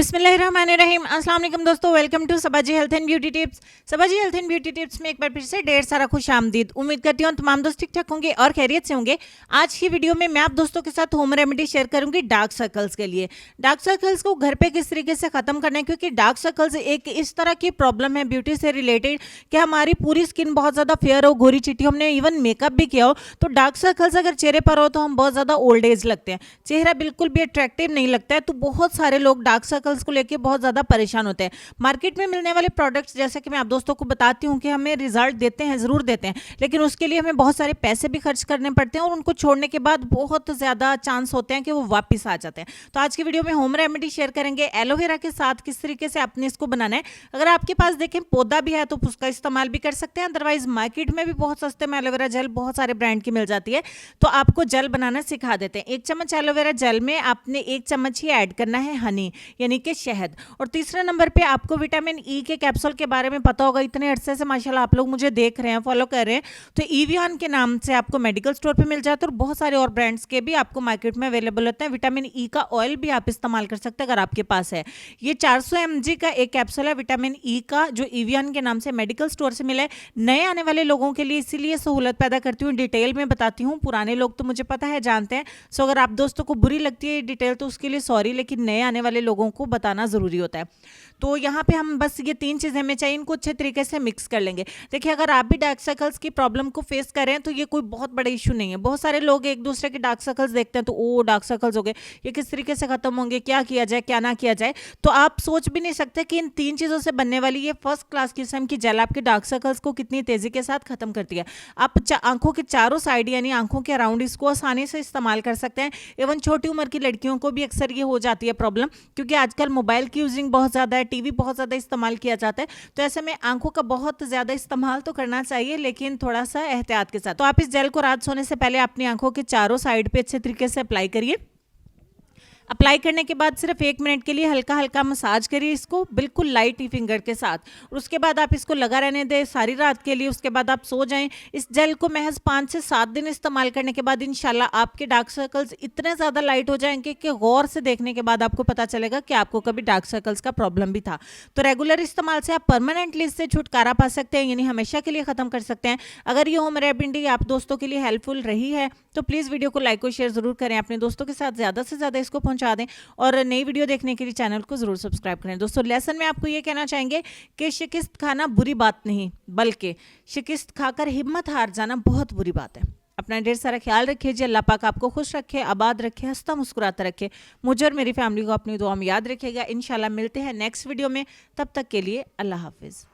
बिस्मिल्लाहिर्रहमानिर्रहीम। अस्सलाम वालेकुम दोस्तों, welcome to Sabaji health and beauty tips. Sabaji health and beauty tips में एक बार फिर से ढेर सारा खुश आमदीद। उम्मीद करती हूँ तमाम दोस्त ठीक ठाक होंगे और खैरियत से होंगे। आज की वीडियो में मैं आप दोस्तों के साथ होम रेमेडी शेयर करूंगी डार्क सर्कल्स के लिए। डार्क सर्कल्स को घर पे किस तरीके से खत्म करना है, क्योंकि डार्क सर्कल्स एक इस तरह की प्रॉब्लम है ब्यूटी से रिलेटेड कि हमारी पूरी स्किन बहुत ज्यादा फेयर हो, गोरी चिट्टी, हमने इवन मेकअप भी किया हो तो डार्क सर्कल्स अगर चेहरे पर हो तो हम बहुत ज्यादा ओल्ड एज लगते हैं, चेहरा बिल्कुल भी अट्रैक्टिव नहीं लगता है। तो बहुत सारे लोग डार्क सर्कल्स को लेकर बहुत ज्यादा परेशान होते हैं। मार्केट में मिलने वाले प्रोडक्ट्स जैसे कि मैं आप दोस्तों को बताती हूँ कि हमें रिजल्ट देते हैं, जरूर देते हैं, लेकिन उसके लिए हमें बहुत सारे पैसे भी खर्च करने पड़ते हैं और उनको छोड़ने के बाद बहुत ज्यादा चांस होते हैं कि वो वापस आ जाते हैं। तो आज की वीडियो में होम रेमेडी शेयर करेंगे एलोवेरा के साथ किस तरीके से आपने इसको बनाना है। अगर आपके पास देखें पौधा भी है तो उसका इस्तेमाल भी कर सकते हैं, अदरवाइज मार्केट में भी बहुत सस्ते में एलोवेरा जेल बहुत सारे ब्रांड की मिल जाती है। तो आपको जेल बनाना सिखा देते हैं। 1 चम्मच एलोवेरा जेल में आपने 1 चम्मच ही ऐड करना है हनी यानी कि शहद। और तीसरे नंबर पे आपको विटामिन ई के कैप्सूल के बारे में पता होगा, इतने अरसे से माशाल्लाह आप लोग मुझे देख रहे हैं, फॉलो कर रहे हैं। तो ईवियन के नाम से आपको मेडिकल स्टोर पे मिल जाता है और बहुत सारे और ब्रांड्स के भी आपको मार्केट में अवेलेबल होते हैं। विटामिन ई का ऑयल भी आप इस्तेमाल कर सकते हैं अगर आपके पास है। ये 400 mg का एक कैप्सूल है विटामिन ई का, जो ईवियन के नाम से मेडिकल स्टोर से मिला है। नए आने वाले लोगों के लिए इसीलिए सहूलत पैदा करती हूँ, डिटेल में बताती हूँ। पुराने लोग तो मुझे पता है, जानते हैं। सो अगर आप दोस्तों को बुरी लगती है डिटेल तो उसके लिए सॉरी, लेकिन नए आने वाले लोगों को बताना जरूरी होता है। तो यहाँ पे हम बस ये 3 चीजें हमें चाहिए, इनको अच्छे तरीके से मिक्स कर लेंगे। देखिए अगर आप भी डार्क सर्कल्स की प्रॉब्लम को फेस कर रहे हैं तो ये कोई बहुत बड़ा इशू नहीं है। बहुत सारे लोग एक दूसरे के डार्क सर्कल्स देखते हैं तो ओ डार्क सर्कल्स हो गए, ये किस तरीके से खत्म होंगे, क्या किया जाए क्या ना किया जाए। तो आप सोच भी नहीं सकते कि इन 3 चीजों से बनने वाली ये फर्स्ट क्लास किस्म की जेल आपके डार्क सर्कल्स को कितनी तेजी के साथ खत्म करती है। आप आंखों के चारों साइड यानी आंखों के अराउंड इसको आसानी से इस्तेमाल कर सकते हैं। इवन छोटी उम्र की लड़कियों को भी अक्सर ये हो जाती है प्रॉब्लम, क्योंकि आजकल मोबाइल की यूजिंग बहुत ज्यादा है, टीवी बहुत ज्यादा इस्तेमाल किया जाता है। तो ऐसे में आंखों का बहुत ज्यादा इस्तेमाल तो करना चाहिए, लेकिन थोड़ा सा एहतियात के साथ। तो आप इस जेल को रात सोने से पहले अपनी आंखों के चारों साइड पे अच्छे तरीके से अप्लाई करिए। अप्लाई करने के बाद सिर्फ 1 मिनट के लिए हल्का हल्का मसाज करिए इसको, बिल्कुल लाइट ही फिंगर के साथ। और उसके बाद आप इसको लगा रहने दें सारी रात के लिए। उसके बाद आप सो जाएं। इस जेल को महज 5 से 7 दिन इस्तेमाल करने के बाद इंशाल्लाह आपके डार्क सर्कल्स इतने ज़्यादा लाइट हो जाएंगे कि गौर से देखने के बाद आपको पता चलेगा कि आपको कभी डार्क सर्कल्स का प्रॉब्लम भी था। तो रेगुलर इस्तेमाल से आप परमानेंटली इससे छुटकारा पा सकते हैं, यानी हमेशा के लिए ख़त्म कर सकते हैं। अगर ये होम रेमेडी आप दोस्तों के लिए हेल्पफुल रही है तो प्लीज़ वीडियो को लाइक और शेयर ज़रूर करें, अपने दोस्तों के साथ ज़्यादा से ज़्यादा इसको पहुंचा दें और नई वीडियो देखने के लिए चैनल को जरूर सब्सक्राइब करें। दोस्तों लेसन में आपको ये कहना चाहेंगे कि शिकस्त खाना बुरी बात नहीं, बल्कि शिकस्त खाकर हिम्मत हार जाना बहुत बुरी बात है। अपना ढेर सारा ख्याल रखिए जी। अल्लाह पाक आपको खुश रखे, आबाद रखे, हंसता मुस्कुराता रखे। मुझे और मेरी फैमिली को अपनी दुआ में याद रखिएगा। इंशाल्लाह मिलते हैं नेक्स्ट वीडियो में, तब तक के लिए अल्लाह हाफिज़।